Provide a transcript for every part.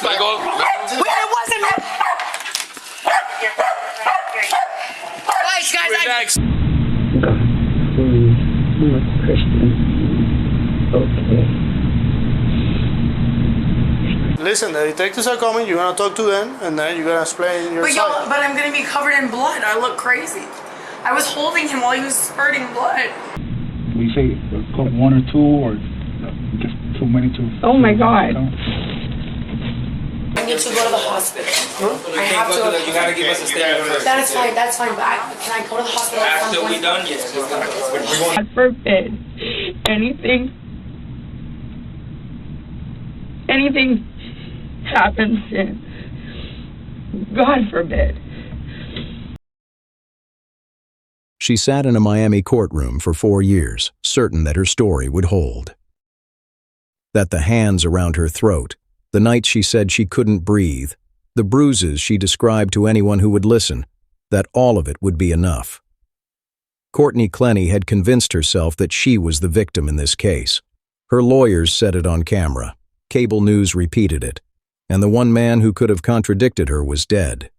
Let go. It wasn't me. Guys, Relax. God, please, Lord Christian. Okay. Listen, the detectives are coming. You're gonna talk to them, and then you're gonna explain your side. But I'm gonna be covered in blood. I look crazy. I was holding him while he was spurting blood. We say one or two, or just too many to... Oh my God. I need to go to the hospital. I have to. You gotta give us a statement first. That's fine, but can I go to the hospital at some After point? we done, yes. We're going. God forbid anything happens to him. God forbid. She sat in a Miami courtroom for 4 years, certain that her story would hold. That the hands around her throat, the night she said she couldn't breathe, the bruises she described to anyone who would listen, that all of it would be enough. Courtney Clenney had convinced herself that she was the victim in this case. Her lawyers said it on camera, cable news repeated it, and the one man who could have contradicted her was dead.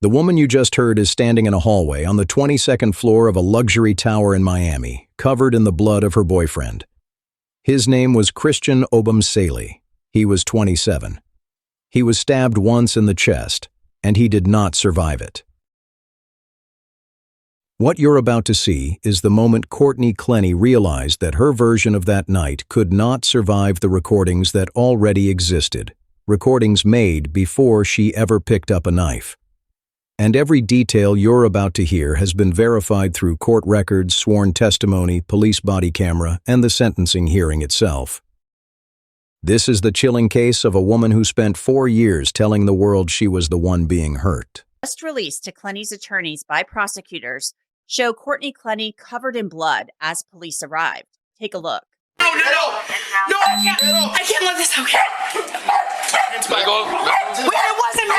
The woman you just heard is standing in a hallway on the 22nd floor of a luxury tower in Miami, covered in the blood of her boyfriend. His name was Christian Obumseli. He was 27. He was stabbed once in the chest, and he did not survive it. What you're about to see is the moment Courtney Clenney realized that her version of that night could not survive the recordings that already existed, recordings made before she ever picked up a knife. And every detail you're about to hear has been verified through court records, sworn testimony, police body camera, and the sentencing hearing itself. This is the chilling case of a woman who spent 4 years telling the world she was the one being hurt. Just released to Clenney's attorneys by prosecutors show Courtney Clenney covered in blood as police arrived. Take a look. No, I can't let this happen. Let go. It wasn't me.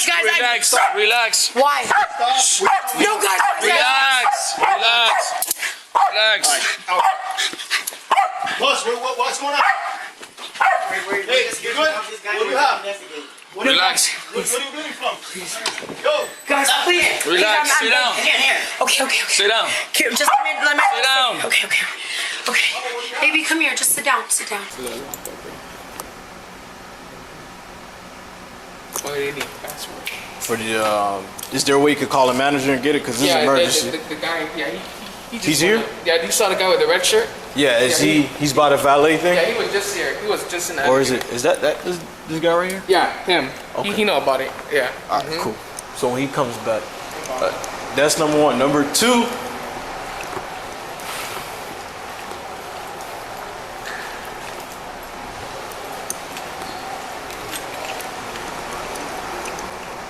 Guys, Relax. why? No, guys. Relax. Boss, what's going on? Hey, you good? What do you have? Relax. What are you getting from? Yo. Guys, please. Relax. I'm Sit down. Here. Okay. Sit down. Just let me. Sit down. Okay. Baby, come here. Just sit down. Why do you need a password? For the, is there a way you could call a manager and get it? Because this is an emergency. The guy, He's here? Yeah, you saw the guy with the red shirt? Yeah, he's by the valet thing? Yeah, he was just here. He was just in that. Or is that this guy right here? Yeah, him. Okay. He know about it. Yeah. All right, cool. So when he comes back, that's number one. Number two,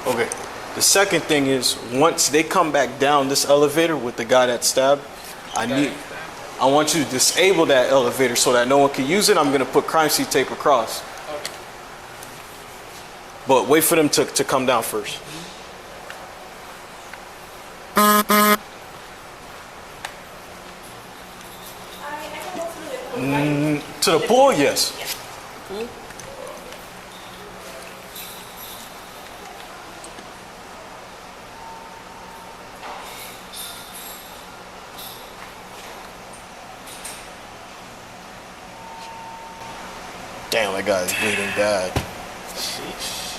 okay. The second thing is, once they come back down this elevator with the guy that stabbed, I want you to disable that elevator so that no one can use it. I'm gonna put crime scene tape across. But wait for them to come down first. To the pool, yes. Damn, that guy's bleeding bad. Sheesh.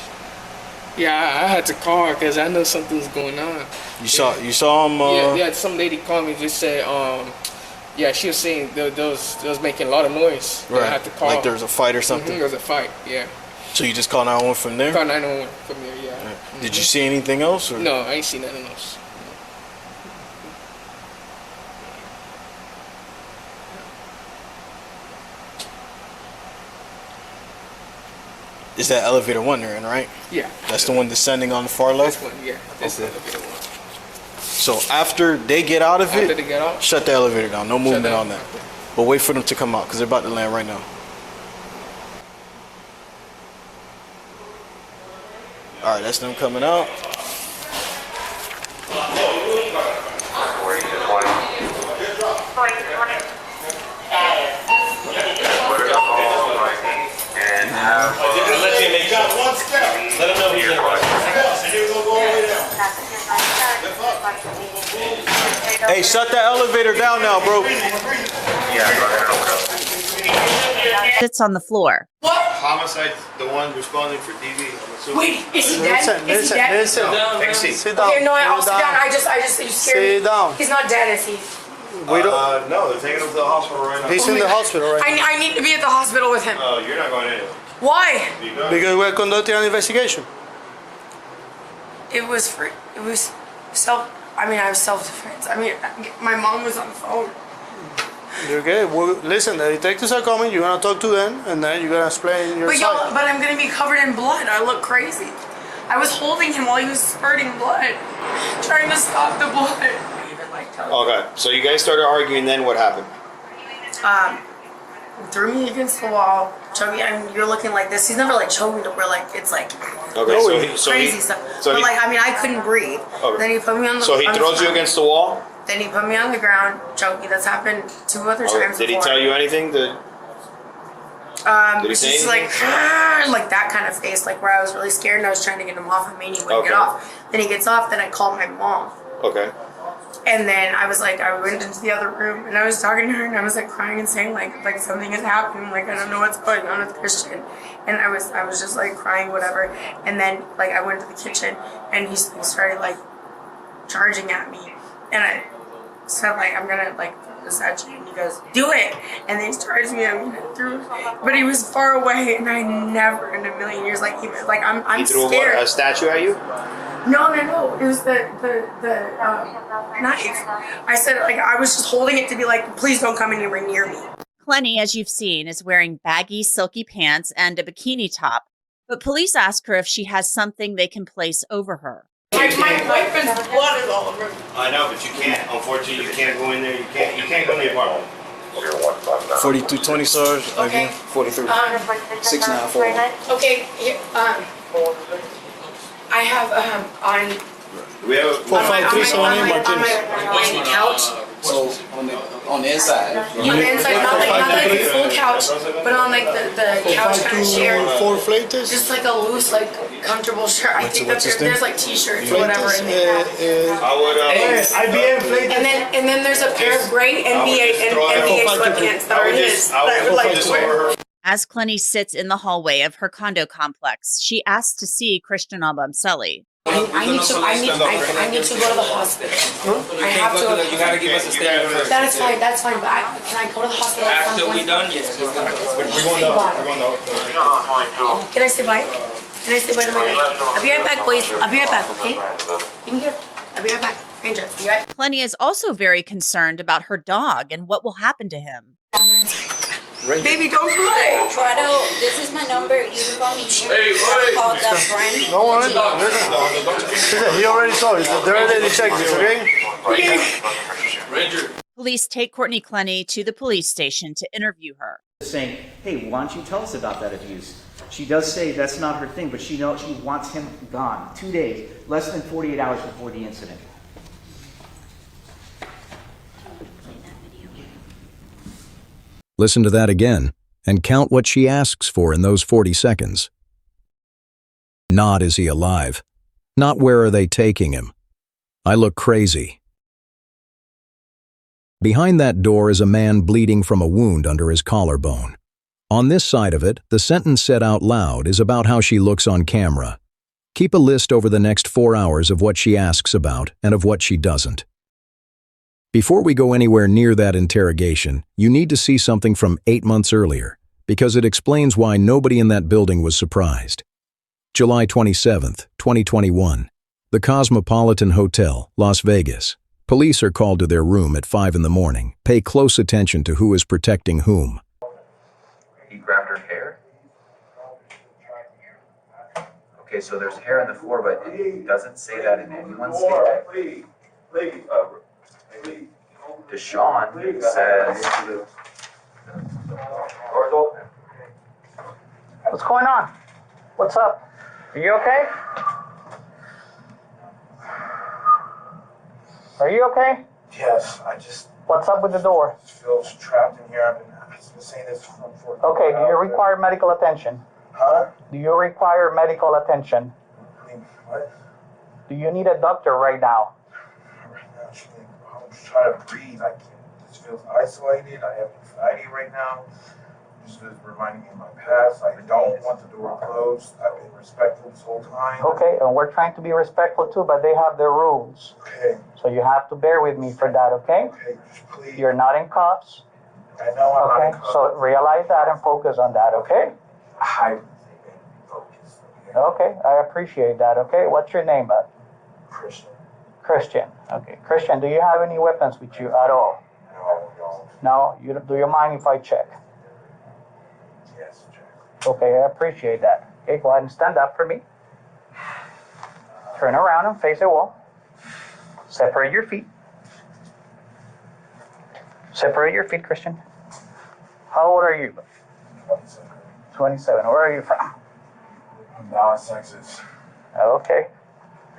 Yeah, I had to call her because I know something's going on. You saw him? Yeah, some lady called me, just said, yeah, she was saying they was making a lot of noise. Right. I had to call. Like there was a fight or something? There was a fight, yeah. So you just called 911 from there? Called 911 from there, yeah. Right. Did you see anything else? Or? No, I ain't seen nothing else. Is that elevator one they're in, right? Yeah. That's the one descending on the far left? This one, yeah. This Okay. elevator one. So after they get out of it, After they get out? shut the elevator down. No movement down. on that. But wait for them to come out because they're about to land right now. All right, that's them coming out. Hey, shut that elevator down now, bro. Sits on the floor. What? Homicide, the one responding for DV. Wait, is he dead? Is he dead? Listen. Sit down. Okay, no, I'll sit down. I just, you scared me. Sit down. He's not dead, is he? We don't. No, they're taking him to the hospital right now. He's in the hospital right now. I need to be at the hospital with him. Oh, you're not going anywhere. Why? Because we're conducting an investigation. It was I was self-defense. I mean, my mom was on the phone. You're okay. Well, listen, the detectives are coming. You're gonna talk to them, and then you're gonna explain your side. But I'm gonna be covered in blood. I look crazy. I was holding him while he was spurting blood, trying to stop the blood. Okay, so you guys started arguing, then what happened? Threw me against the wall, choked me. I mean, you're looking like this. He's never like choked me to where like it's like Okay, crazy stuff. But like I mean, I couldn't breathe. Okay. Then he put me on the. So he throws you against the wall? Then he put me on the ground, choked me. That's happened 2 other times. Did he tell you anything? Did he say just anything? like that kind of face, like where I was really scared and I was trying to get him off of me and he wouldn't get off. Then he gets off, then I called my mom. Okay. And then I was like, I went into the other room and I was talking to her and I was like crying and saying like something has happened, like I don't know what's going on with Christian. And I was just like crying, whatever. And then like I went to the kitchen and he started like charging at me. And I said like, I'm gonna like throw this at you. And he goes, do it. And then he charged me. I mean, but he was far away and I never in a million years like I'm He threw scared. a statue at you? No. It was the knife. I said, like, I was just holding it to be like, please don't come anywhere near me. Clenney, as you've seen, is wearing baggy, silky pants and a bikini top, but police ask her if she has something they can place over her. My boyfriend's blood is all over me. I know, but you can't. Unfortunately, you can't go in there. You can't go in the apartment. 4220 stars. Okay. 43. 694. Okay, here, I have on We have my couch. So on the inside. On the inside, not like a full couch, but on like the couch kind of chair. 4 flates. Just like a loose, like comfortable shirt. I think that there's like t-shirts or whatever in there. IBM flates. And then there's a pair of gray NBA sweatpants that are his that I would like to wear. As Clenney sits in the hallway of her condo complex, she asks to see Christian Obumseli. I need to go to the hospital. I have to. You gotta give us a statement. That's fine, but can I go to the hospital at some After point? we done, yes. We're going down. Can I say bye? Can I say bye to my I'll be right back, boys. I'll be right back, okay? You can get. I'll be right back. Ranger, you right? Clenney is also very concerned about her dog and what will happen to him. Baby, don't cry. Prado, this is my number. You can call me. Call the friend. No one. Listen, he already saw it. They're already checked this, okay? Police take Courtney Clenney to the police station to interview her. Saying, hey, why don't you tell us about that abuse? She does say that's not her thing, but she knows she wants him gone. 2 days, less than 48 hours before the incident. Listen to that again, and count what she asks for in those 40 seconds. Not is he alive. Not where are they taking him. I look crazy. Behind that door is a man bleeding from a wound under his collarbone. On this side of it, the sentence said out loud is about how she looks on camera. Keep a list over the next 4 hours of what she asks about and of what she doesn't. Before we go anywhere near that interrogation, you need to see something from 8 months earlier, because it explains why nobody in that building was surprised. July 27, 2021. The Cosmopolitan Hotel, Las Vegas. Police are called to their room at 5 in the morning. Pay close attention to who is protecting whom. He grabbed her hair? Okay, so there's hair on the floor, but it doesn't say that in anyone's statement. Deshaun says... Door's open. What's going on? What's up? Are you okay? Are you okay? Yes, I just... What's up with the door? Feels trapped in here. I've been saying this for... Okay, do you require medical attention? Huh? Do you require medical attention? What? Do you need a doctor right now? Right now, just trying to breathe. I can't. Just feels isolated. I have anxiety right now. This is reminding me of my past. I don't want the door closed. I've been respectful this whole time. Okay, and we're trying to be respectful too, but they have their rules. Okay. So you have to bear with me for that, okay? Okay, just please. You're not in cuffs. I know I'm not in Okay, cuffs. so realize that and focus on that, okay? I focus. Okay, I appreciate that, okay? What's your name, bud? Christian. Christian. Okay, Christian, do you have any weapons with you at all? No. No? Do you mind if I check? Yes, check. Okay, I appreciate that. Okay, go ahead and stand up for me. Turn around and face the wall. Separate your feet. Separate your feet, Christian. How old are you? 27. 27. Where are you from? Dallas, Texas. Okay.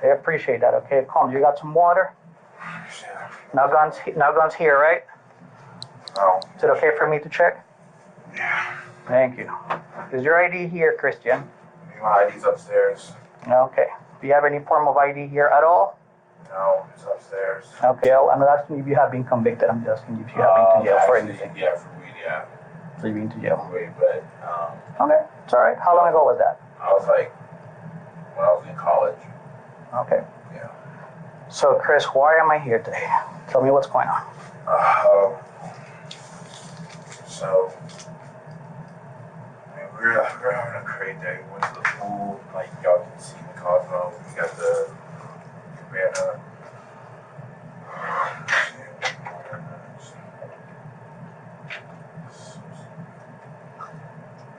I appreciate that. Okay, calm. You got some water? Yeah. No guns here, right? No. Is it okay for me to check? Yeah. Thank you. Is your ID here, Christian? My ID's upstairs. Okay. Do you have any form of ID here at all? No, it's upstairs. Okay. I'm not asking if you have been convicted. I'm just asking if you have been to jail for anything. Yeah, for weed, yeah. So you've been to jail. Wait, but Okay. It's all right. How long ago was that? I was like, when I was in college. Okay. Yeah. So, Chris, why am I here today? Tell me what's going on. So, I mean, we're having a great day. We went to the pool. Like, y'all can see the Cosmo. We got the cabana.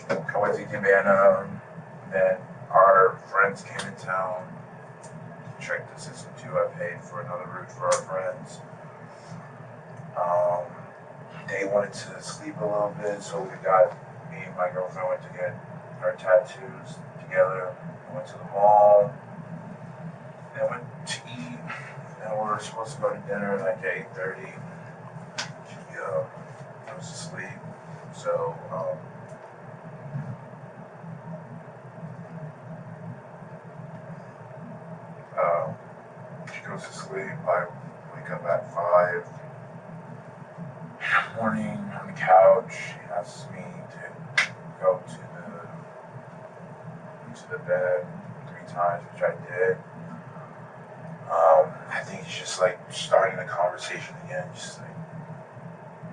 I went to cabana. Then our friends came in town. Check the system too. I paid for another route for our friends. They wanted to sleep a little bit, so me and my girlfriend went to get our tattoos together. We went to the mall. Then went to eat. And we were supposed to go to dinner like 8:30. She was asleep. So she goes to sleep. I wake up at 5 in the morning on the couch. She asks me to go to the bed 3 times, which I did. I think it's just like starting the conversation again, just like,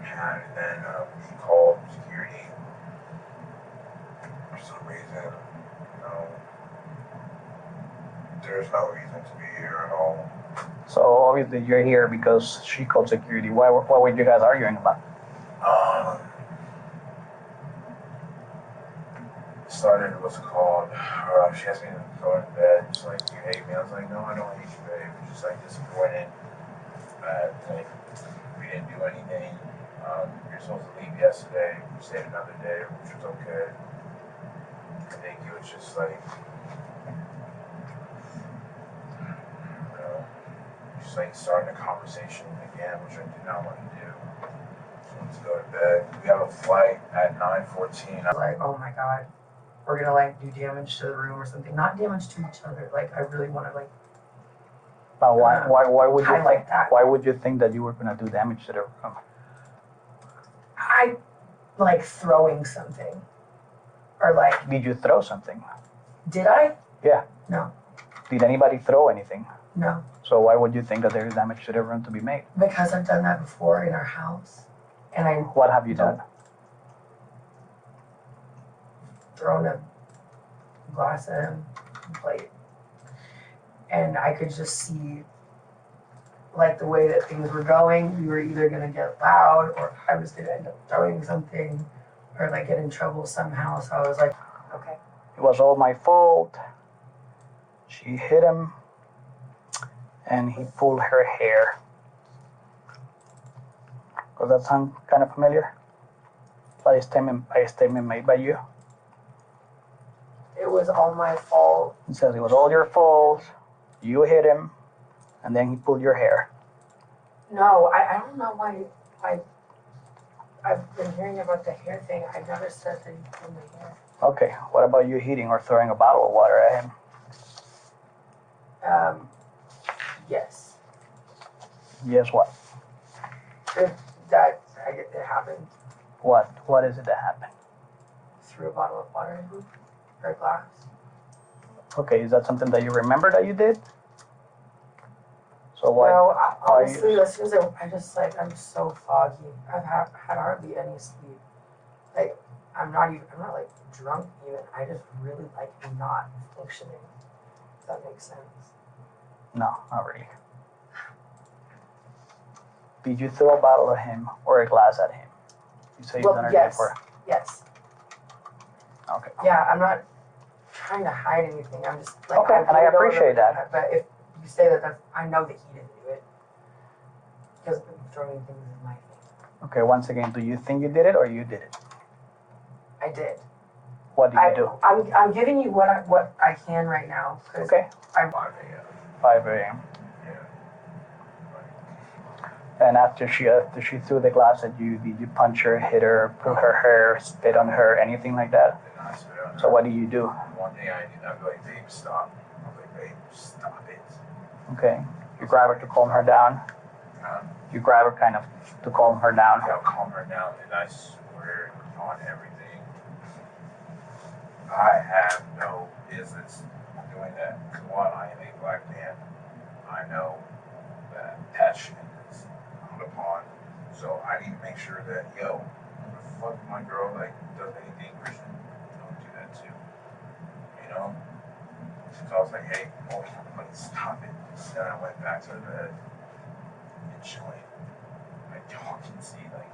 man. And then he called security for some reason. There's no reason to be here at all. So, obviously, you're here because she called security. What were you guys arguing about? Started what's it called? She asked me to go to bed. She's like, "You hate me?" I was like, "No, I don't hate you, babe. I'm just like disappointed that like we didn't do anything. You're supposed to leave yesterday. We stayed another day, which was okay. I think it was just like, just like starting a conversation again, which I do not want to do. Just want to go to bed. We have a flight at 9:14. I'm like, oh my god, we're gonna like do damage to the room or something. Not damage to each other. Like I really want to like. But why would you highlight think? that. Why would you think that you were gonna do damage to the room? I like throwing something, or like. Did you throw something? Did I? Yeah. No. Did anybody throw anything? No. So why would you think that there is damage to the room to be made? Because I've done that before in our house, and I. What have you done? Thrown a glass at him, plate, and I could just see, like the way that things were going. We were either gonna get loud, or I was gonna end up throwing something, or like get in trouble somehow. So I was like, okay. It was all my fault. She hit him, and he pulled her hair. Does that sound kind of familiar? By a statement made by you. It was all my fault. He says it was all your fault. You hit him, and then he pulled your hair. No, I don't know why I've been hearing about the hair thing. I never said that he pulled my hair. Okay, what about you hitting or throwing a bottle of water at him? Yes. Yes, what? That it happened. What is it that happened? Threw a bottle of water in her glass. Okay, is that something that you remember that you did? So why? No, honestly, as soon as I just like, I'm so foggy. I've had hardly any sleep. Like, I'm not like drunk even. I just really like not functioning. If that makes sense. No, not really. Did you throw a bottle at him or a glass at him? You say you've done it before. Yes. Okay. Yeah, I'm not trying to hide anything. I'm just like. Okay, and I appreciate that. But if you say that, I know that he didn't do it. Because throwing things is my thing. Okay, once again, do you think you did it or you did it? I did. What did you do? I'm giving you what I can right now. Okay. 5 a.m. And after she threw the glass at you, did you punch her, hit her, pull her hair, spit on her, anything like that? So what do you do? One thing I did, I'd be like, babe, stop. I'm like, babe, stop it. Okay. You grab her to calm her down. You grab her kind of to calm her down. I'll calm her down, and I swear on everything, I have no business doing that. Because one, I am a black man. I know that shit is frowned upon. So I need to make sure that, yo, if fuck my girl like does anything Christian, don't do that too. You know? So I was like, hey, oh, please stop it. Then I went back to the bed and chilling. Like talking, see, like.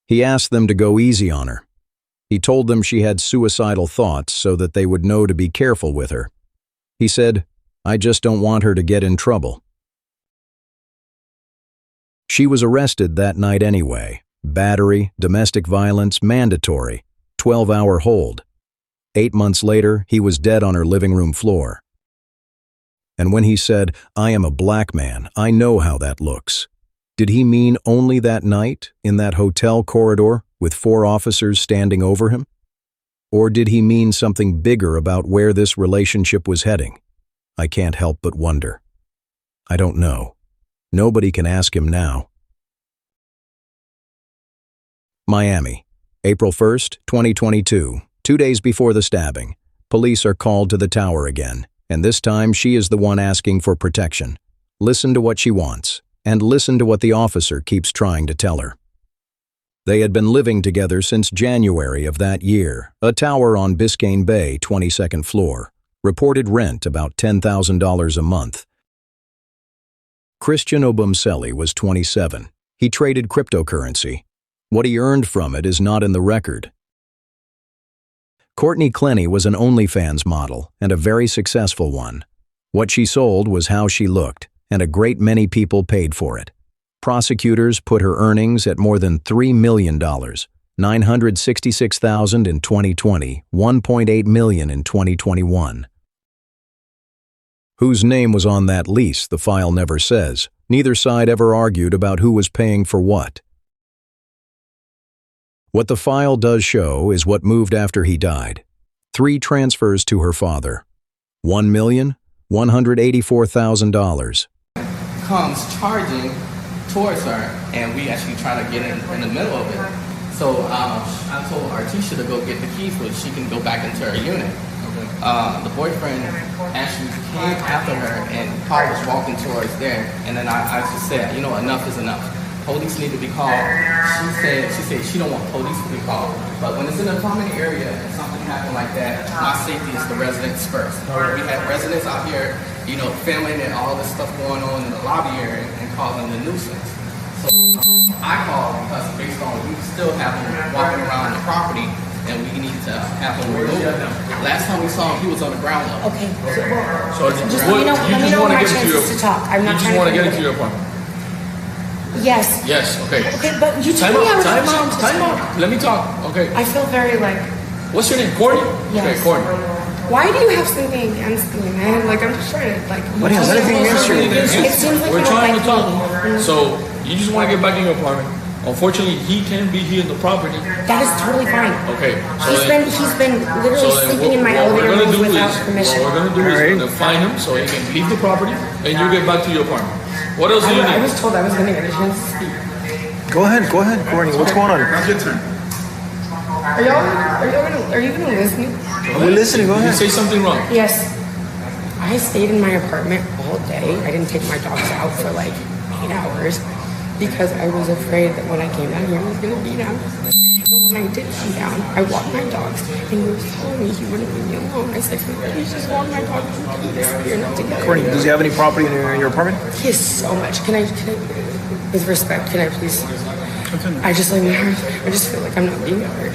He asked them to go easy on her. He told them she had suicidal thoughts so that they would know to be careful with her. He said, "I just don't want her to get in trouble." She was arrested that night anyway. Battery, domestic violence, mandatory, 12-hour hold. 8 months later, he was dead on her living room floor. And when he said, "I am a black man, I know how that looks," did he mean only that night, in that hotel corridor, with 4 officers standing over him? Or did he mean something bigger about where this relationship was heading? I can't help but wonder. I don't know. Nobody can ask him now. Miami, April 1st, 2022, 2 days before the stabbing. Police are called to the tower again, and this time she is the one asking for protection. Listen to what she wants. And listen to what the officer keeps trying to tell her. They had been living together since January of that year, a tower on Biscayne Bay, 22nd floor. Reported rent about $10,000 a month. Christian Obumseli was 27. He traded cryptocurrency. What he earned from it is not in the record. Courtney Clenney was an OnlyFans model, and a very successful one. What she sold was how she looked, and a great many people paid for it. Prosecutors put her earnings at more than $3 million, $966,000 in 2020, $1.8 million in 2021. Whose name was on that lease, the file never says. Neither side ever argued about who was paying for what. What the file does show is what moved after he died. 3 transfers to her father. $1,184,000. Comes charging towards her, and we actually try to get in the middle of it. So I told Artisha to go get the keys so she can go back into her unit. The boyfriend actually came after her, and Paul was walking towards there, and then I just said, you know, enough is enough. Police need to be called. She said she don't want police to be called. But when it's in a common area and something happened like that, my safety is the residents first. We have residents out here, you know, filming and all this stuff going on in the lobby area and causing the nuisance. So I called because based on we still have him walking around the property and we need to have him removed. Last time we saw him, he was on the ground level. Okay. So Just let me know when my chance is to talk. I'm not trying to. You just want to get into your apartment. Yes. Yes. Okay. Okay, but you told me I was Time out. Let me talk. Okay. I feel very like. What's your name? Courtney? Yes. Okay, Courtney. Why do you have something against me, man? Like, I'm just trying to, like... What has anything against you? It seems like we're you don't trying like to talk. me. So, you just want to get back in your apartment. Unfortunately, he can't be here in the property. That is totally fine. Okay. He's been literally sleeping in my elevator room without permission. What we're going to do is we're going to find him so he can leave the property and you get back to your apartment. What else do you need? I was told I was going to get a chance to speak. Go ahead, Courtney. What's going on? Are you gonna listen? We're listening. Go ahead. You say something wrong. Yes. I stayed in my apartment all day. I didn't take my dogs out for like 8 hours because I was afraid that when I came down here, I was gonna be down. And when I did come down, I walked my dogs, and he was telling me he wouldn't leave me alone. I said, "Please just walk my dogs in peace. You're not together." Courtney, does he have any property in your apartment? He has so much. Can I, with respect, can I please? I just like I just feel like I'm not being heard.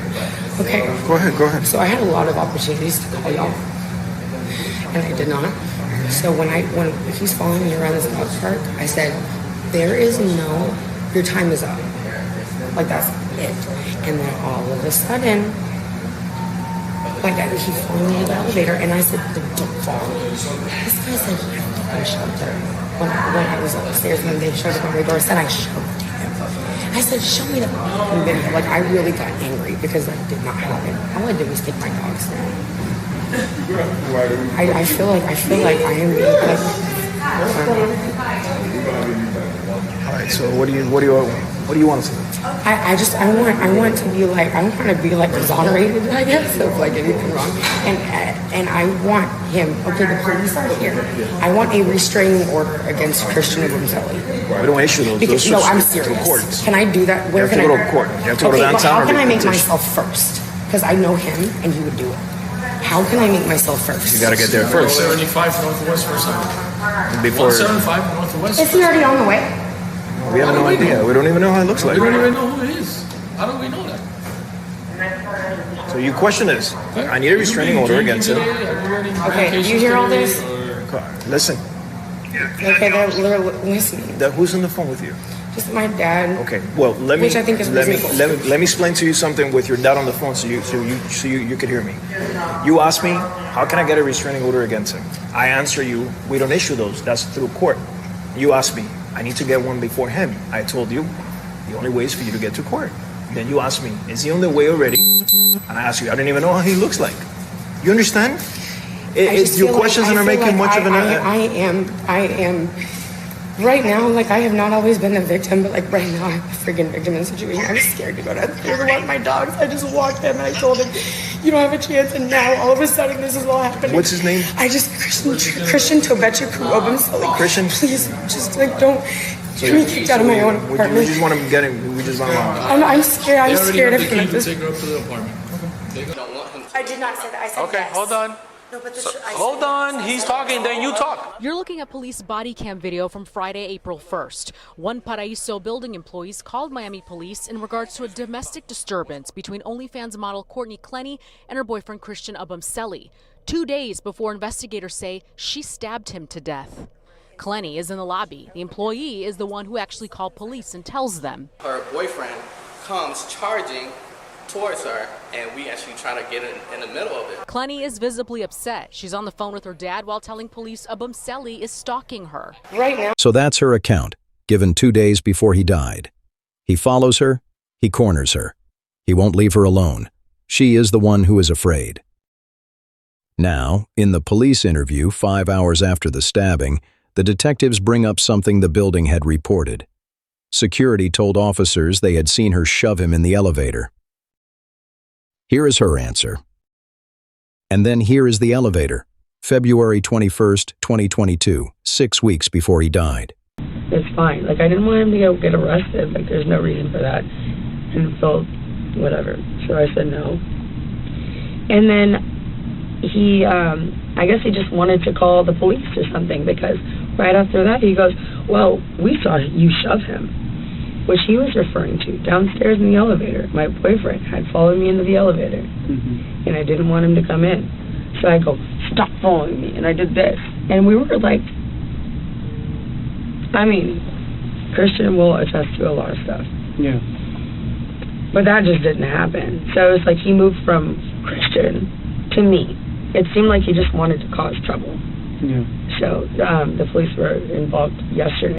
Okay. Go ahead. So I had a lot of opportunities to call y'all, and I did not. So when he's following me around this dog park, I said, "There is no, your time is up." Like that's it. And then all of a sudden, like he followed me to the elevator, and I said, "Don't follow me." This guy said he had a shelter when I was upstairs, and then they showed up on my door. Said I shoved him. I said, "Show me the fucking video." Like I really got angry because that did not happen. All I did was take my dogs down. I feel like I am being like. All right. So what do you want to do? I want to be like, I want to be like exonerated, I guess, of like anything wrong. And I want him, okay, the police are here. I want a restraining order against Christian Obumseli. We don't issue those. Because, no, I'm serious. Can I do that? Where you have to go to court. You have to go to downtown. How can I make myself first? Because I know him and he would do it. How can I make myself first? You got to get there first. 175 Northwest or something. Before 175 Northwest. Is he already on the way? We have no idea. We don't even know how it looks like. We don't even know who it is. How do we know that? So you question this. I need a restraining order against him. Okay, you hear all this? Listen. Okay, they're listening. Who's on the phone with you? Just my dad. Okay, well, let me Which I think is reasonable. let me explain to you something with your dad on the phone so you can hear me. You asked me, how can I get a restraining order against him? I answer you, we don't issue those. That's through court. You asked me, I need to get one before him. I told you, the only way is for you to get to court. Then you asked me, is he on the way already? And I asked you, I didn't even know how he looks like. You understand? Your questions are making much of an... I am... Right now, like, I have not always been a victim, but, like, right now, I'm a freaking victim in the situation. I'm scared to go downstairs and walk my dogs. I just walked him, and I told him, you don't have a chance, and now, all of a sudden, this is all happening. What's his name? Christian Obumseli. Christian? Please, just, like, don't... Get me kicked out of my own apartment. We just want to get him. We just want to... I'm scared. I'm scared of him. Take her up to the apartment. I did not say that. I said okay, yes. hold on. No, but Hold on, he's talking, then you talk. You're looking at police body cam video from Friday, April 1st. One Paraiso building employees called Miami police in regards to a domestic disturbance between OnlyFans model Courtney Clenney and her boyfriend Christian Obumseli. 2 days before investigators say she stabbed him to death. Clenney is in the lobby. The employee is the one who actually called police and tells them. Her boyfriend comes charging towards her, and we actually try to get in the middle of it. Clenney is visibly upset. She's on the phone with her dad while telling police Obumseli is stalking her. Right now. So that's her account, given 2 days before he died. He follows her, he corners her. He won't leave her alone. She is the one who is afraid. Now, in the police interview 5 hours after the stabbing, the detectives bring up something the building had reported. Security told officers they had seen her shove him in the elevator. Here is her answer. And then here is the elevator, February 21st, 2022, 6 weeks before he died. It's fine. Like, I didn't want him to get arrested. Like, there's no reason for that. And it felt whatever. So I said no. And then he, I guess he just wanted to call the police or something, because right after that he goes, well, we saw you shove him. Which he was referring to, downstairs in the elevator. My boyfriend had followed me into the elevator, and I didn't want him to come in. So I go, stop following me, and I did this. And we were like, I mean, Christian will attest to a lot of stuff. Yeah. But that just didn't happen. So it was like he moved from Christian to me. it seemed like he just wanted to cause trouble. Yeah. So the police were involved yesterday.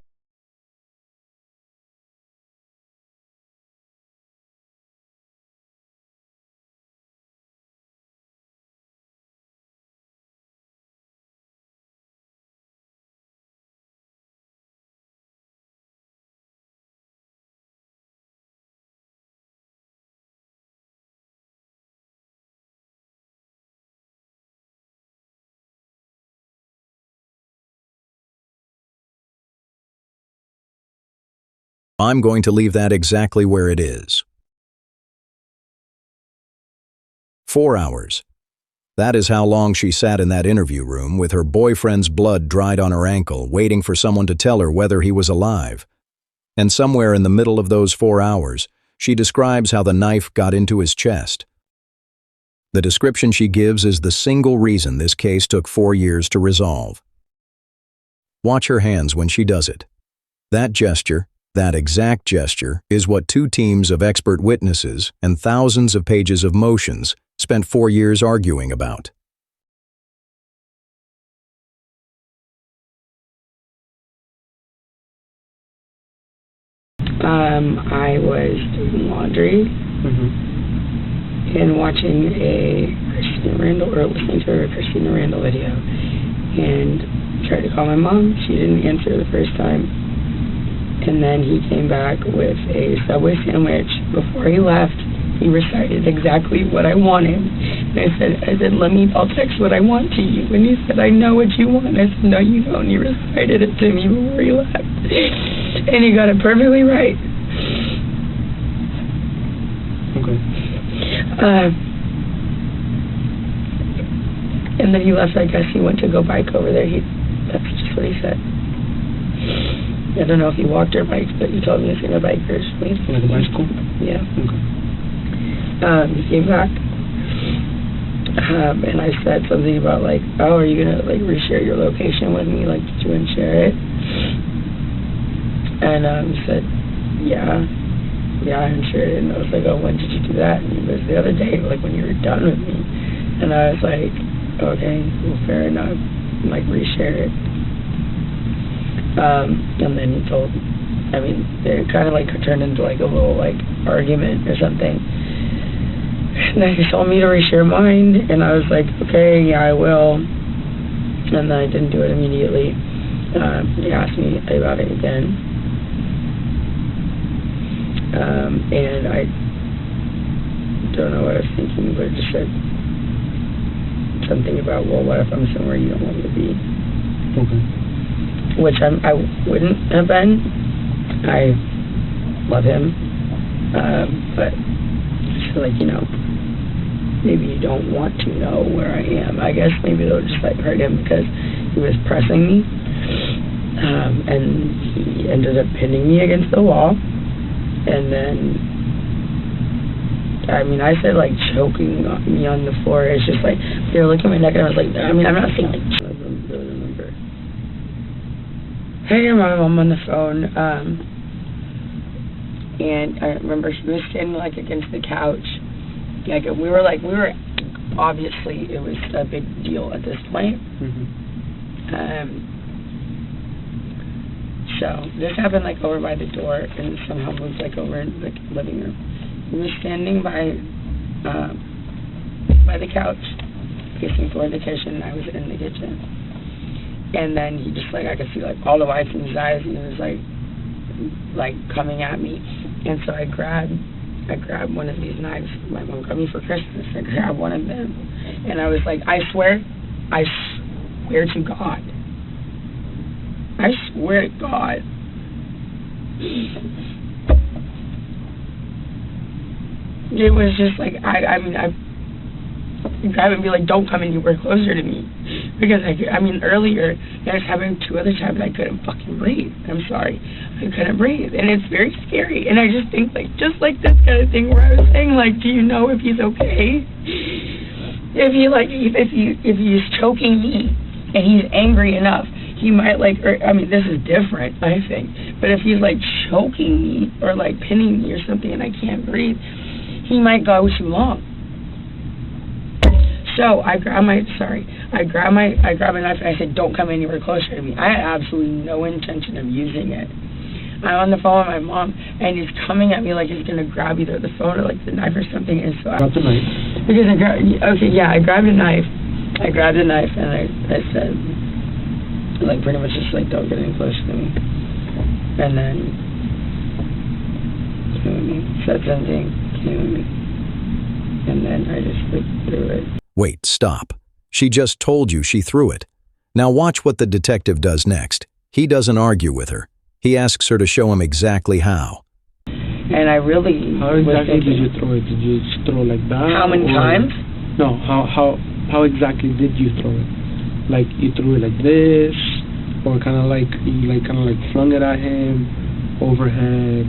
I'm going to leave that exactly where it is. 4 hours. That is how long she sat in that interview room with her boyfriend's blood dried on her ankle, waiting for someone to tell her whether he was alive. And somewhere in the middle of those 4 hours, she describes how the knife got into his chest. The description she gives is the single reason this case took 4 years to resolve. Watch her hands when she does it. That gesture, that exact gesture, is what 2 teams of expert witnesses and thousands of pages of motions spent 4 years arguing about. I was doing laundry and watching a Christina Randall, or listening to a Christina Randall video, and tried to call my mom. She didn't answer the first time. And then he came back with a Subway sandwich. Before he left, he recited exactly what I wanted. And I said, I'll text what I want to you. And he said, I know what you want. I said, no, you don't. He recited it to me before he left. And he got it perfectly right. Okay. And then he left. I guess he went to go bike over there. That's just what he said. I don't know if he walked or biked, but he told me he's going to bike personally. Like a bicycle? Yeah. Okay. He came back, and I said something about like, oh, are you going to like reshare your location with me? Like, did you want to share it? And he said, yeah, I shared it. And I was like, oh, when did you do that? And he goes, the other day, like when you were done with me. And I was like, okay, well, fair enough. And, like, reshare it. And then he told, it kind of like turned into like a little like argument or something. And then he told me to reshare mine, and I was like, okay, yeah, I will. And then I didn't do it immediately. He asked me about it again. And I don't know what I was thinking, but it just said something about, well, what if I'm somewhere you don't want me to be? Okay. Which I wouldn't have been. I love him, but I feel like, maybe you don't want to know where I am. I guess maybe it'll just like hurt him because he was pressing me, and he ended up pinning me against the wall, and then I said like choking me on the floor. It's just like they were looking at my neck, and I was like, I'm not saying like. Hey, I'm on the phone, and I remember she was standing like against the couch. Like we were obviously it was a big deal at this point. So this happened like over by the door, and somehow moved like over in the living room. He was standing by the couch, facing toward the kitchen, and I was in the kitchen. And then he just like, I could see like all the whites in his eyes, and he was like coming at me. And so I grabbed one of these knives. My mom got me for Christmas. I grabbed one of them, and I was like, I swear to God. I swear to God. It was just like, I grab and be like, don't come anywhere closer to me. Because, earlier, that was happening 2 other times, I couldn't fucking breathe. I'm sorry. I couldn't breathe. And it's very scary. And I just think, like, just like this kind of thing where I was saying, like, do you know if he's okay? If he's choking me and he's angry enough, he might, like, this is different, I think. But if he's, like, choking me or, like, pinning me or something and I can't breathe, he might go too long. So I grab my knife and I said, don't come anywhere closer to me. I had absolutely no intention of using it. I'm on the phone with my mom, and he's coming at me like he's gonna grab either the phone or like the knife or something. And so Grab the knife. Because I grabbed a knife. I grabbed a knife and I said, like, pretty much just like, don't get any closer to me. And then came with me, said something, came with me, and then I just like threw it. Wait, stop. She just told you she threw it. Now watch what the detective does next. He doesn't argue with her. He asks her to show him exactly how. And I really How exactly did you throw it? Did you just throw like that? How many times? No, how exactly did you throw it? Like you threw it like this, or kind of like flung it at him, overhead,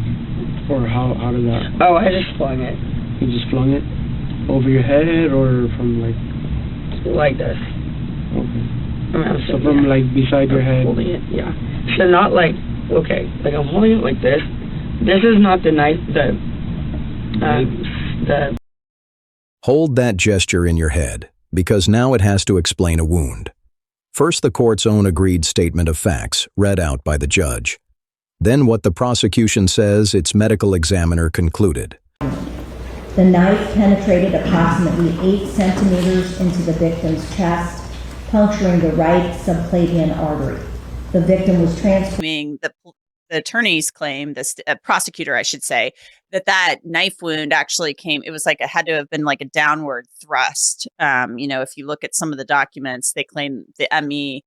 or how did that? Oh, I just flung it. You just flung it over your head, or from like this. Okay. So from like beside your head. Holding it, yeah. So not like, okay, like I'm holding it like this. This is not the knife. The Hold that gesture in your head, because now it has to explain a wound. First, the court's own agreed statement of facts, read out by the judge. Then what the prosecution says its medical examiner concluded. The knife penetrated approximately 8 centimeters into the victim's chest, puncturing the right subclavian artery. The victim was The attorneys claim, the prosecutor, I should say, that knife wound actually came, it was like it had to have been like a downward thrust. If you look at some of the documents, they claim the ME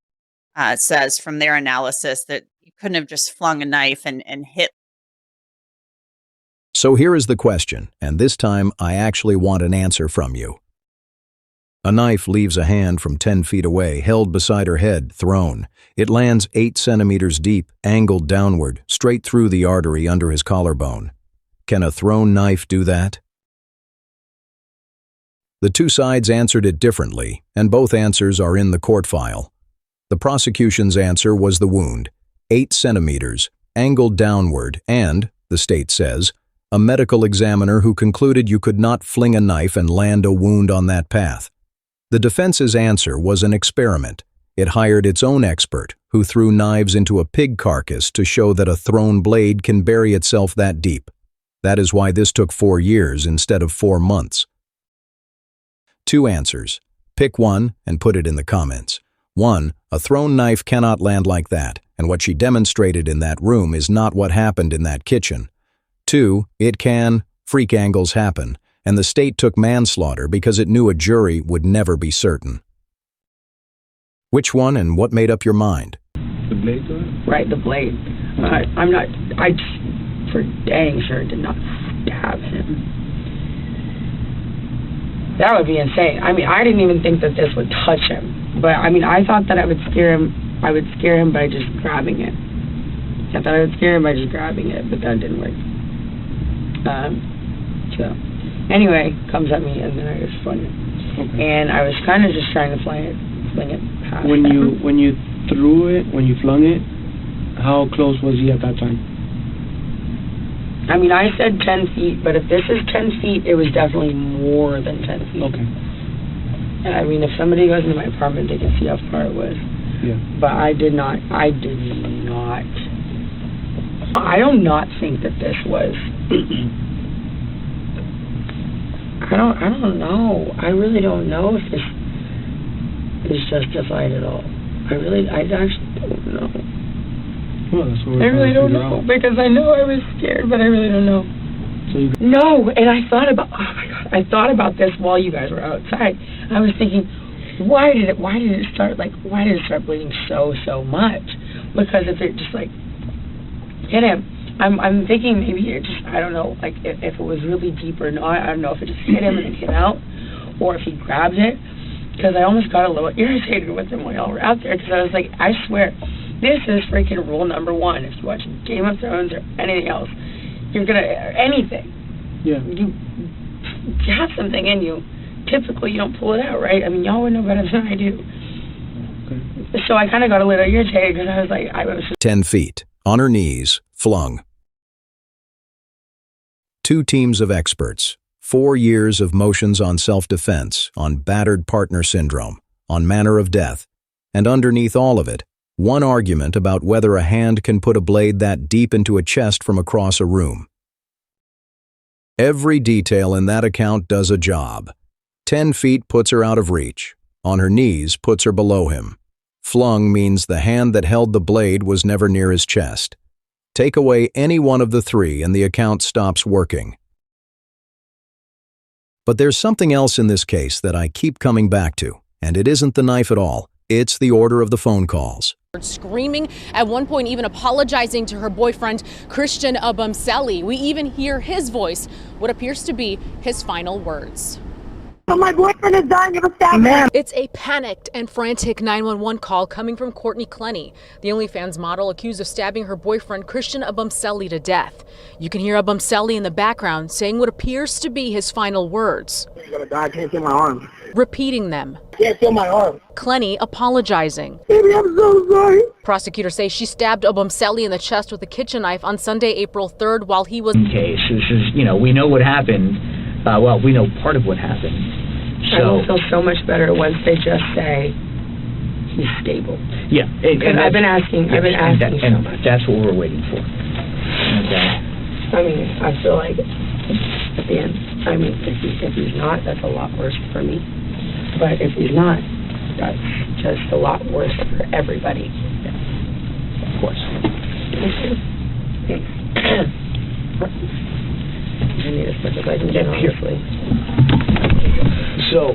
says from their analysis that you couldn't have just flung a knife and hit. So here is the question, and this time I actually want an answer from you. A knife leaves a hand from 10 feet away, held beside her head, thrown. It lands 8 centimeters deep, angled downward, straight through the artery under his collarbone. Can a thrown knife do that? The two sides answered it differently, and both answers are in the court file. The prosecution's answer was the wound, 8 centimeters, angled downward, and, the state says, a medical examiner who concluded you could not fling a knife and land a wound on that path. The defense's answer was an experiment. It hired its own expert, who threw knives into a pig carcass to show that a thrown blade can bury itself that deep. That is why this took 4 years instead of 4 months. 2 answers. Pick one and put it in the comments. 1. A thrown knife cannot land like that, and what she demonstrated in that room is not what happened in that kitchen. 2. It can. Freak angles happen, and the state took manslaughter because it knew a jury would never be certain. Which one and what made up your mind? The blade? Right, the blade. I for dang sure did not stab him. That would be insane. I mean, I didn't even think that this would touch him. But, I mean, I thought that I would scare him by just grabbing it. I thought I would scare him by just grabbing it, but that didn't work. Anyway, comes at me, and then I just flung it. Okay. And I was kind of just trying to fling it past when him. you threw it, when you flung it, how close was he at that time? I mean, I said 10 feet, but if this is 10 feet, it was definitely more than 10 feet. Okay. And I mean, if somebody goes into my apartment, they can see how far it was. Yeah. But I do not think that this was. I don't know. I really don't know if this is justified at all. I actually don't know. Well, that's what I really don't know, because I know I was scared, but I really don't know. No, and I thought about this while you guys were outside. I was thinking, why did it start bleeding so much? Because if it just like hit him, I'm thinking maybe it just, I don't know, like if it was really deep or not. I don't know if it just hit him and it came out, or if he grabbed it. Because I almost got a little irritated with him while y'all were out there, because I was like, I swear, this is freaking rule number 1. If you watch Game of Thrones or anything else, you're gonna, anything. Yeah. You have something in you. Typically, you don't pull it out, right? I mean, y'all would know better than I do. Okay. So I kind of got a little irritated because I was like, 10 feet, on her knees, flung. 2 teams of experts, 4 years of motions on self-defense, on battered partner syndrome, on manner of death, and underneath all of it, one argument about whether a hand can put a blade that deep into a chest from across a room. Every detail in that account does a job. 10 feet puts her out of reach. On her knees puts her below him. Flung means the hand that held the blade was never near his chest. Take away any one of the three and the account stops working. But there's something else in this case that I keep coming back to, and it isn't the knife at all. It's the order of the phone calls. Screaming, at one point even apologizing to her boyfriend, Christian Obumseli. We even hear his voice, what appears to be his final words. My boyfriend is dying of a stab. It's a panicked and frantic 911 call coming from Courtney Clenney, the OnlyFans model accused of stabbing her boyfriend Christian Obumseli to death. You can hear Obumseli in the background saying what appears to be his final words. I'm gonna die, I can't feel my arm. Repeating them. Can't feel my arm. Clenney apologizing. Baby, I'm so sorry. Prosecutors say she stabbed Obumseli in the chest with a kitchen knife on Sunday, April 3rd while he was... Case. This is, we know what happened. Well, we know part of what happened. I will feel so much better once they just say he's stable. Yeah, I've been asking so much. That's what we're waiting for. Okay. I mean, I feel like at the end, if he's not, that's a lot worse for me. But if he's not, that's just a lot worse for everybody. Yeah. Of course. I need as much as I can get, honestly. So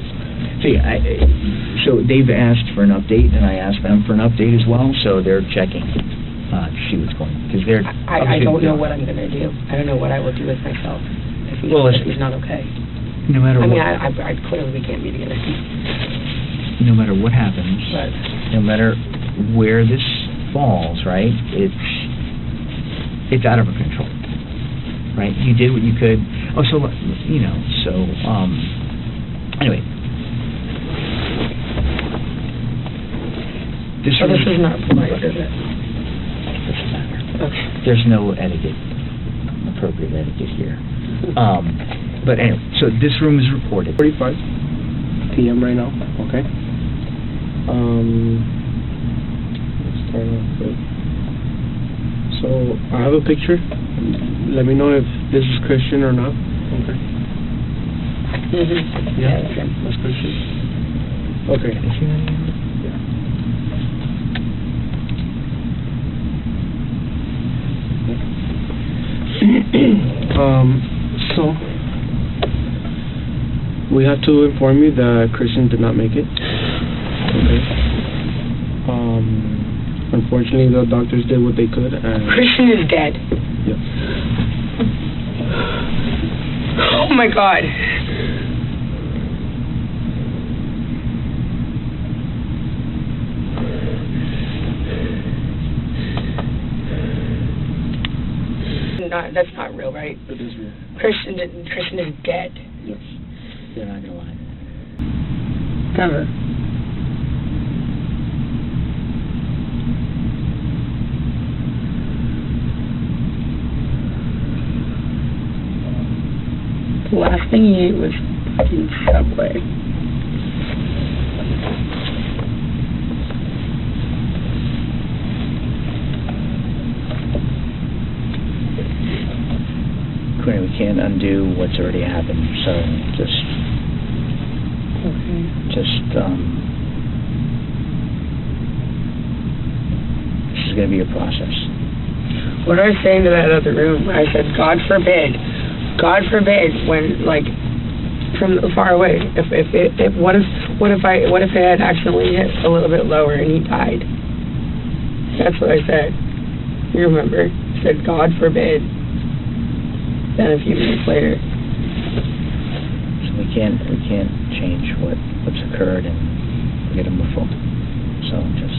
they've asked for an update, and I asked them for an update as well. So they're checking to see what's going on because they're. I don't know what I'm going to do. I don't know what I will do with myself if he's not okay. No matter what. I clearly we can't be together. No matter what happens, no matter where this falls, right? It's out of our control. Right, you did what you could. Anyway. This is not polite, is it? It doesn't matter. Okay. There's no appropriate etiquette here. But anyway, so this room is reported. 45 p.m. right now, okay? Let's start off with. So, I have a picture. Let me know if this is Christian or not. Okay. Yeah, that's Christian. Okay. Yeah. So, we have to inform you that Christian did not make it. Okay. Unfortunately, the doctors did what they could. And Christian is dead. Yep. Oh my God. That's not real, right? It is real. Christian is dead. Yes. They're not gonna lie. Never. The last thing he ate was fucking Subway. We can't undo what's already happened, so this is going to be a process. What I was saying to that other room, I said, God forbid, when like from far away, what if it had accidentally hit a little bit lower and he died? That's what I said. You remember? I said, God forbid. Then a few minutes later. So we can't change what's occurred and get him a phone. So just.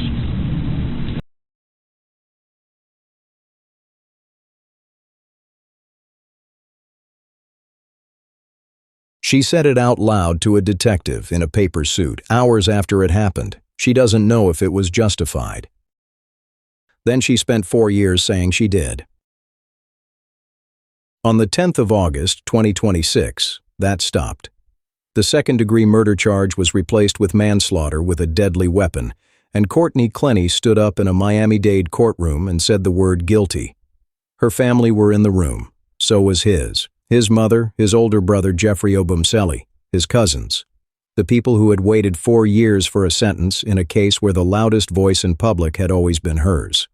She said it out loud to a detective in a paper suit hours after it happened. She doesn't know if it was justified. Then she spent 4 years saying she did. On the 10th of August, 2026, That stopped. The second-degree murder charge was replaced with manslaughter with a deadly weapon, and Courtney Clenney stood up in a Miami-Dade courtroom and said the word guilty. Her family were in the room. So was his mother, his older brother Jeffrey Obumseli, his cousins, the people who had waited 4 years for a sentence in a case where the loudest voice in public had always been hers.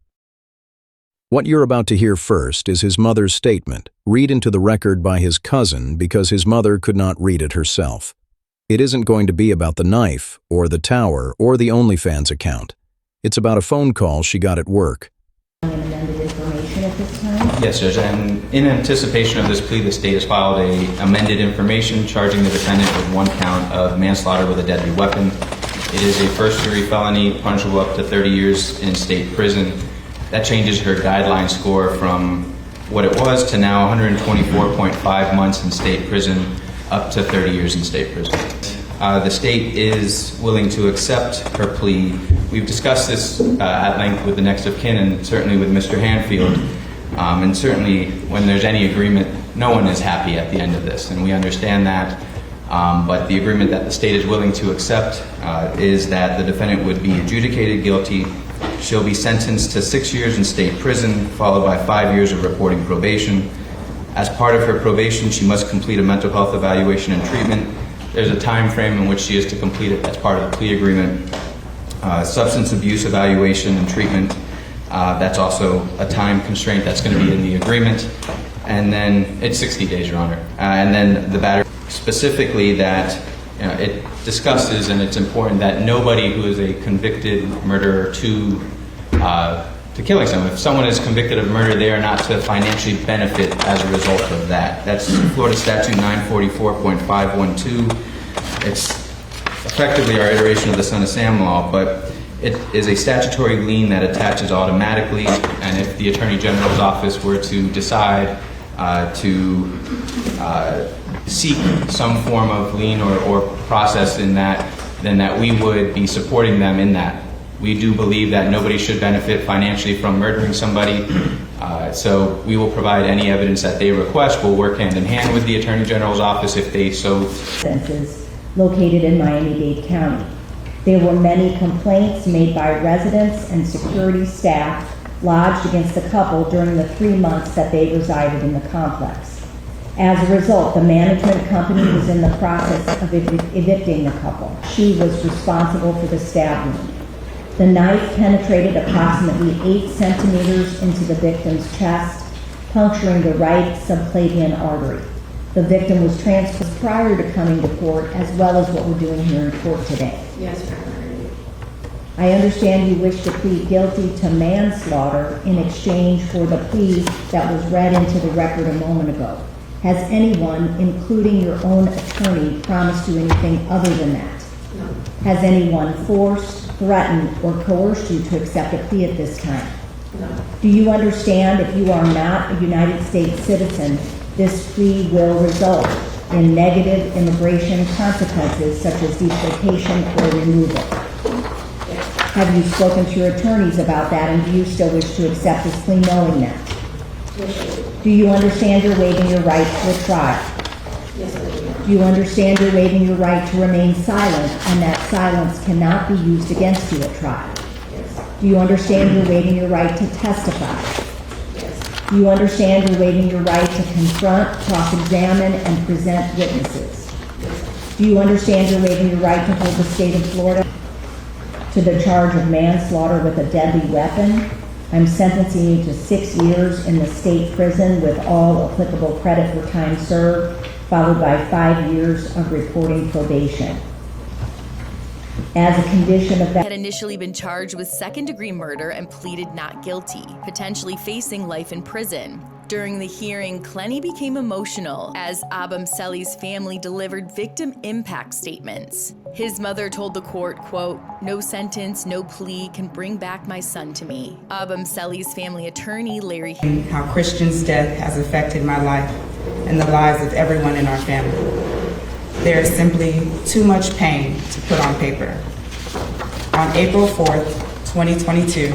What you're about to hear first is his mother's statement, read into the record by his cousin because his mother could not read it herself. It isn't going to be about the knife, or the tower, or the OnlyFans account. It's about a phone call she got at work. Amended information at this time? Yes, Judge, and in anticipation of this plea, the state has filed an amended information charging the defendant with 1 count of manslaughter with a deadly weapon. It is a first-degree felony, punishable up to 30 years in state prison. That changes her guideline score from what it was to now 124.5 months in state prison, up to 30 years in state prison. The state is willing to accept her plea. We've discussed this at length with the next of kin and certainly with Mr. Hanfield. And certainly when there's any agreement, no one is happy at the end of this, and we understand that. But the agreement that the state is willing to accept is that the defendant would be adjudicated guilty. She'll be sentenced to 6 years in state prison, followed by 5 years of reporting probation. As part of her probation, she must complete a mental health evaluation and treatment. There's a time frame in which she is to complete it as part of the plea agreement. Substance abuse evaluation and treatment, that's also a time constraint that's going to be in the agreement. And then it's 60 days, Your Honor. And then the battery, specifically that it discusses, and it's important that nobody who is a convicted murderer to killing someone, if someone is convicted of murder, they are not to financially benefit as a result of that. That's Florida Statute 944.512. It's effectively our iteration of the Son of Sam law, but it is a statutory lien that attaches automatically, and if the Attorney General's office were to decide to seek some form of lien or process in that, then that we would be supporting them in that. We do believe that nobody should benefit financially from murdering somebody, so we will provide any evidence that they request. We'll work hand in hand with the Attorney General's office if they so. Located in Miami-Dade County. There were many complaints made by residents and security staff lodged against the couple during the 3 months that they resided in the complex. As a result, the management company was in the process of evicting the couple. She was responsible for the stab wound. The knife penetrated approximately 8 centimeters into the victim's chest, puncturing the right subclavian artery. The victim was transferred prior to coming to court, as well as what we're doing here in court today. Yes, Your Honor. I understand you wish to plead guilty to manslaughter in exchange for the plea that was read into the record a moment ago. Has anyone, including your own attorney, promised you anything other than that? No. Has anyone forced, threatened, or coerced you to accept a plea at this time? No. Do you understand if you are not a United States citizen, this plea will result in negative immigration consequences such as deportation or removal? Have you spoken to your attorneys about that, and do you still wish to accept this plea knowing that? Yes, do you understand you're waiving your right to a trial? Yes, I do. Do you understand you're waiving your right to remain silent and that silence cannot be used against you at trial? Yes. Do you understand you're waiving your right to testify? Yes. Do you understand you're waiving your right to confront, cross-examine, and present witnesses? Yes. Do you understand you're waiving your right to hold the state of Florida to the charge of manslaughter with a deadly weapon? I'm sentencing you to 6 years in the state prison with all applicable credit for time served, followed by 5 years of reporting probation. As a condition of that, had initially been charged with second-degree murder and pleaded not guilty, potentially facing life in prison. During the hearing, Clenney became emotional as Obumseli's family delivered victim impact statements. His mother told the court, quote, "No sentence, no plea can bring back my son to me." Obumseli's family attorney, Larry, how Christian's death has affected my life and the lives of everyone in our family. There is simply too much pain to put on paper. On April 4th, 2022,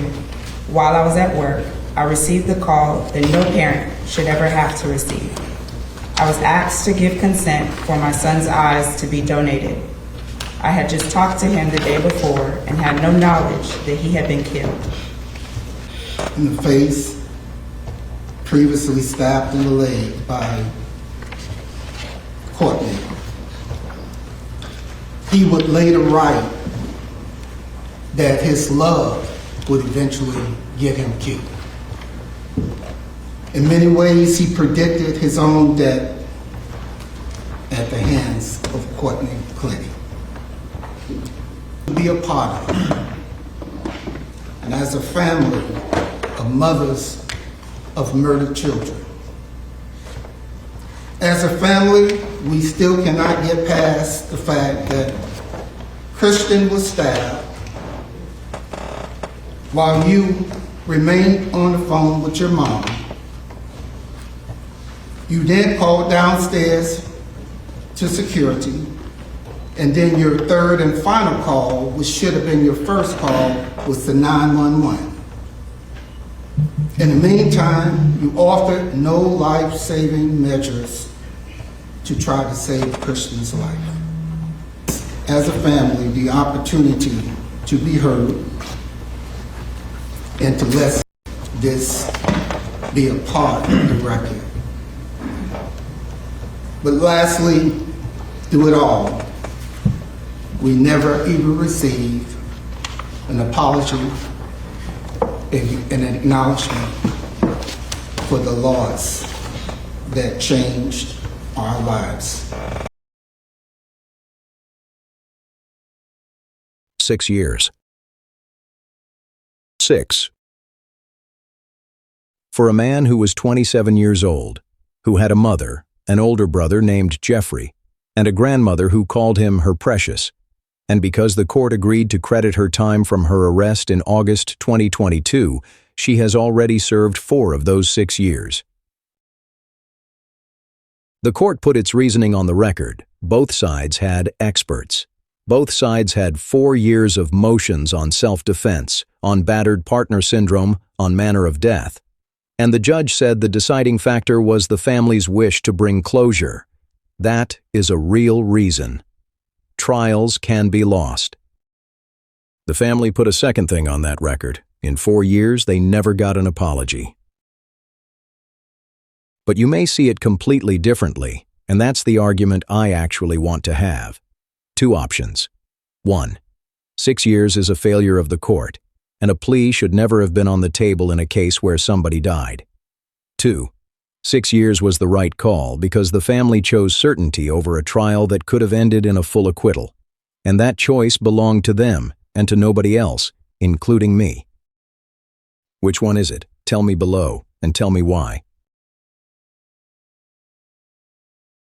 while I was at work, I received the call that no parent should ever have to receive. I was asked to give consent for my son's eyes to be donated. I had just talked to him the day before and had no knowledge that he had been killed. In the face, previously stabbed in the leg by Courtney. He would later write that his love would eventually get him killed. In many ways, he predicted his own death at the hands of Courtney Clenney. To be a part of, and as a family of mothers of murdered children. As a family, we still cannot get past the fact that Christian was stabbed while you remained on the phone with your mom. You then called downstairs to security, and then your third and final call, which should have been your first call, was to 911. In the meantime, you offered no life-saving measures to try to save Christian's life. As a family, the opportunity to be heard and to let this be a part of the record. But lastly, through it all, we never even received an apology, an acknowledgement for the loss that changed our lives. 6 years. 6. For a man who was 27 years old, who had a mother, an older brother named Jeffrey, and a grandmother who called him her precious, and because the court agreed to credit her time from her arrest in August 2022, she has already served 4 of those 6 years. The court put its reasoning on the record. Both sides had experts. Both sides had 4 years of motions on self-defense, on battered partner syndrome, on manner of death. And the judge said the deciding factor was the family's wish to bring closure. That is a real reason. Trials can be lost. The family put a second thing on that record. In 4 years, they never got an apology. But you may see it completely differently, and that's the argument I actually want to have. 2 options. 1. 6 years is a failure of the court, and a plea should never have been on the table in a case where somebody died. 2. 6 years was the right call because the family chose certainty over a trial that could have ended in a full acquittal, and that choice belonged to them and to nobody else, including me. Which one is it? Tell me below, and tell me why.